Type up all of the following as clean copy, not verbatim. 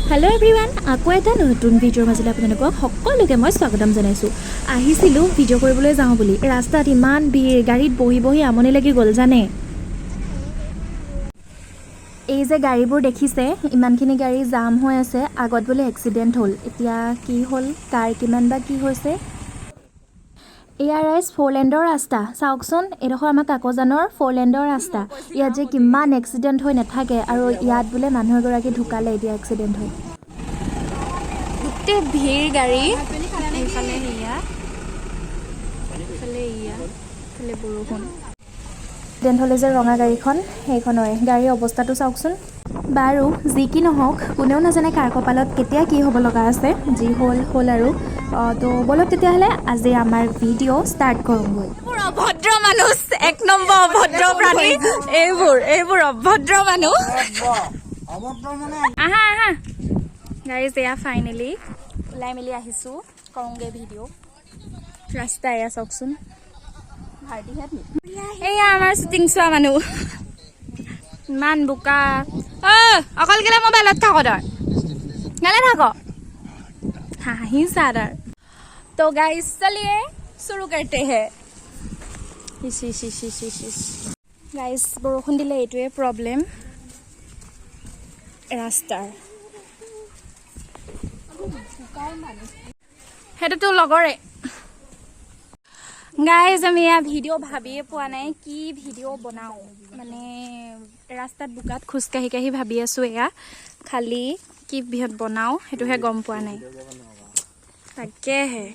Hello everyone আকৌ এটা নতুন ভিডিঅ'ৰ মাজলৈ আপোনালোকক সকলোকে মই স্বাগতম জনাইছোঁ। আহিছিলোঁ ভিডিঅ' কৰিবলৈ যাওঁ বুলি ৰাস্তাত ইমান ভিৰ গাড়ীত বহি বহি আমনি লাগি গ'ল জানে। এই যে গাড়ীবোৰ দেখিছে ইমানখিনি গাড়ী জাম হৈ আছে আগত বোলে এক্সিডেণ্ট হ'ল এতিয়া কি হ'ল কাৰ কিমান বা কি হৈছে। ARS 4 লেণ্ডৰ ৰাস্তা চাওকচোন এডোখৰ আমাৰ কাকজানৰ 4 লেণ্ডৰ ৰাস্তা ইয়াত যে কিমান এক্সিডেণ্ট হৈ নাথাকে আৰু ইয়াত বোলে মানুহ এগৰাকী ঢুকালে এতিয়া এক্সিডেণ্ট হৈ গোটেই ভিৰ গাড়ী এইফালে এইফালে বৰষুণ এক্সিডেণ্ট হ'লে যে ৰঙা গাড়ীখন সেইখনৰে গাড়ীৰ অৱস্থাটো চাওকচোন। বাৰু যি কি নহওক কোনেও নাজানে কাৰ কপালত কেতিয়া কি হ'ব লগা আছে যি হ'ল আৰু তো বলক তেতিয়াহ'লে আজি আমাৰ ভিডিঅ' ষ্টাৰ্ট কৰোঁগৈ। অভদ্ৰ মানুহ এক নম্বৰ অভদ্ৰ প্ৰাণী এইবোৰ অভদ্ৰ মানুহ আহা গাইজ এয়া ফাইনেলি ওলাই মেলি আহিছোঁ কৰোঁগৈ ভিডিঅ' ৰাস্তা এয়া চাওকচোন এয়া আমাৰ শ্বুটিং চোৱা মানুহ ইমান বোকা অকল কেলে মোবাইলত থাক তই কেলে থাক হাঁহিছা তাৰ तो गाइस चलिए शुरू करते हैं। गाइस बरखुण दिले एटुए प्रॉब्लम रास्तार हेतु लगरे गाइस আমি ভিডিও ভাবিয়ে পোৱা নাই কি ভিডিও বনাও মানে ৰাস্তাত বুকাত খুজ কাহি কাহি ভাবি আছো এয়া খালি কি বিহত বনাও হেতুহে গম পোৱা নাই তাকেহে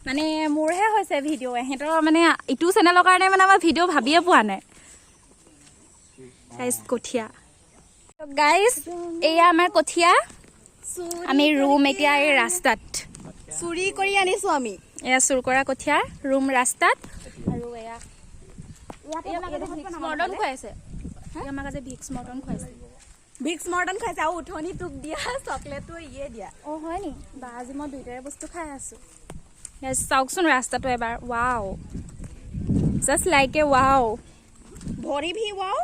মানে মোৰহে হৈছে ভিডিঅ' এহেঁতৰ মানে ইটো চেনেলৰ কাৰণে মানে আমাৰ ভিডিঅ' ভাবিয়ে পোৱা নাই গাইজ কঠীয়া গাইজ এয়া আমাৰ কঠীয়া আমি ৰুম এতিয়া এই ৰাস্তাত চুৰি কৰি আনিছো আমি এয়া চুৰ কৰা কঠীয়া ৰুম ৰাস্তাত আৰু এয়া মৰ্টন খুৱাইছে আমাক আজি ভিক্স মৰ্টন খুৱাইছে ভিক্স মৰ্টন খাইছে আৰু উঠনি তোক দিয়া চকলেটটো ইয়ে দিয়া অঁ হয় নি বা আজি মই দুইটাৰে বস্তু খাই আছোঁ চাওকচোন ৰাস্তাটো এবাৰ wow just like a wow ভৰি ভি ৱাও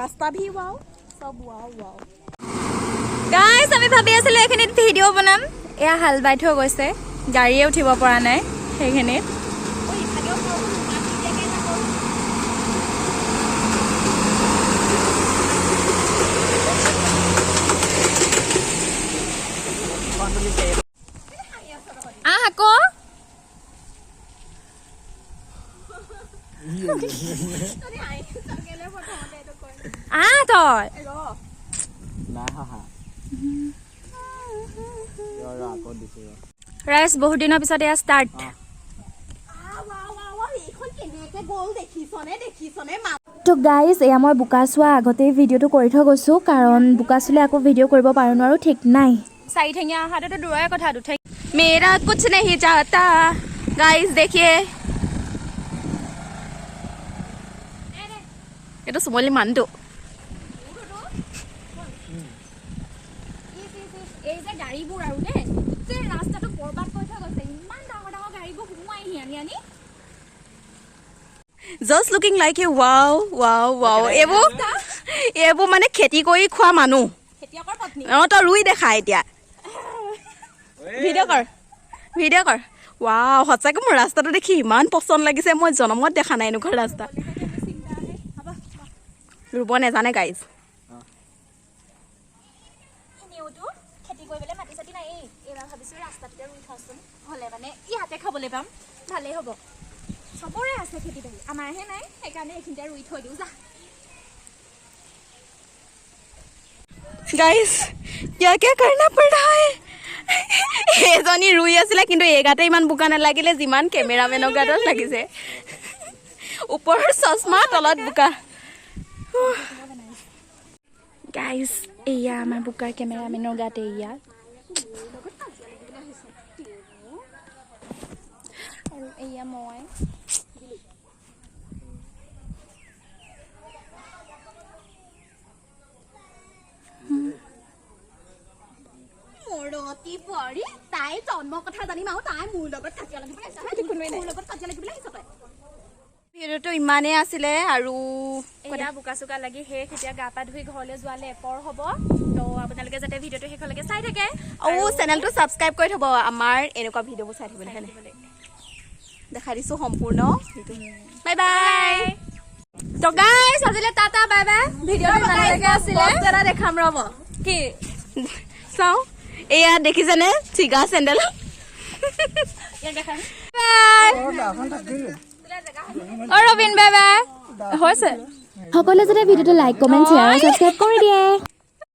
ৰাস্তা ভি ৱাও সব ৱাও ৱাও গাইজ আমি ভাবি আছিলোঁ এইখিনিত ভিডিঅ' বনাম এয়া হাল বাই থৈ গৈছে গাড়ীয়ে উঠিব পৰা নাই সেইখিনিত আকৌ তই ৰাইজ বহুত দিনৰ পিছত এয়া ষ্টাৰ্ট তো গাইজ এয়া মই বোকা চোৱা আগতেই ভিডিঅ'টো কৰি থৈ গৈছোঁ কাৰণ বোকা চুলে আকৌ ভিডিঅ' কৰিব পাৰোঁ নোৱাৰোঁ ঠিক নাই চাৰি ঠেঙীয়া অহাটোতো দূৰৰে কথা मेरा कुछ नहीं चाहता गाइस देखिए ये तो सुमोली मानतो এই যে গাড়ীবোৰ আৰু দে যে ৰাস্তাটো বৰবাদ কৰি থৈ গৈছে ইমান ডাঙৰ ডাঙৰ গাড়ীবোৰ ঘুমাই আনি just looking like a wow wow wow এইবোৰ মানে খেতি কৰি খোৱা মানুহ খেতিয়কৰ পত্নী তই ৰুই দেখা এতিয়া ভিডিঅ' কৰ ৱাও সঁচাকৈ মোৰ ৰাস্তাটো দেখি ইমান পচন্দ লাগিছে মই জনমত দেখা নাই এনেকুৱা ৰাস্তা ৰুব নেজানে গাইজ খেতি কৰিবলৈ মাটি চাটি নাই এইবাৰ ভাবিছোঁ ৰাস্তাটোতে ৰুই থওঁচোন হ'লে মানে ইয়াতে খাবলৈ পাম ভালেই হ'ব চবৰে আছে খেতি বাৰী আমাৰহে নাই সেইকাৰণে এইখিনিতে ৰুই থৈ দিওঁ যা গাইজ क्या क्या करना पड़ रहा है এজনী ৰুই আছিলে কিন্তু এই গাতে ইমান বোকা নালাগিলে যিমান কেমেৰামেনৰ গাতত লাগিছে ওপৰৰ চশমা তলত বোকা গাইজ এয়া আমাৰ বোকাৰ কেমেৰামেনৰ গাতে এয়া আৰু এয়া মই মৰতি পৰি তাই জন্মৰ কথা জানিম আৰু তাই মোৰ লগত কাজিয়া লাগিবলৈ আহিছে ভিডিঅ'টো ইমানেই আছিলে আৰু এয়া বোকা চোকা লাগি শেষ এতিয়া গা পা ধুই ঘৰলৈ যোৱালে এপৰ হ'ব তো আপোনালোকে যাতে ভিডিঅ'টো শেষলৈকে চাই থাকে আৰু চেনেলটো ছাবস্ক্ৰাইব কৰি থ'ব আমাৰ এনেকুৱা ভিডিঅ'বোৰ চাই থাকিবলৈ হয়নে দেখাই দিছোঁ সম্পূৰ্ণ বাই বাই তো গাইছ আজিলে টাটা বাই বাই ভিডিঅ'টো ইমানলৈকে আছিলে এটা দেখাম ৰ'ব কি চাওঁ এয়া দেখিছেনে চিগা চেণ্ডেল ইয়াক দেখাম ৰবিন বাই বাই হৈছে সকলোৱে যাতে ভিডিঅ'টো লাইক কমেণ্ট শ্বেয়াৰ আৰু ছাবস্ক্ৰাইব কৰি দিয়ে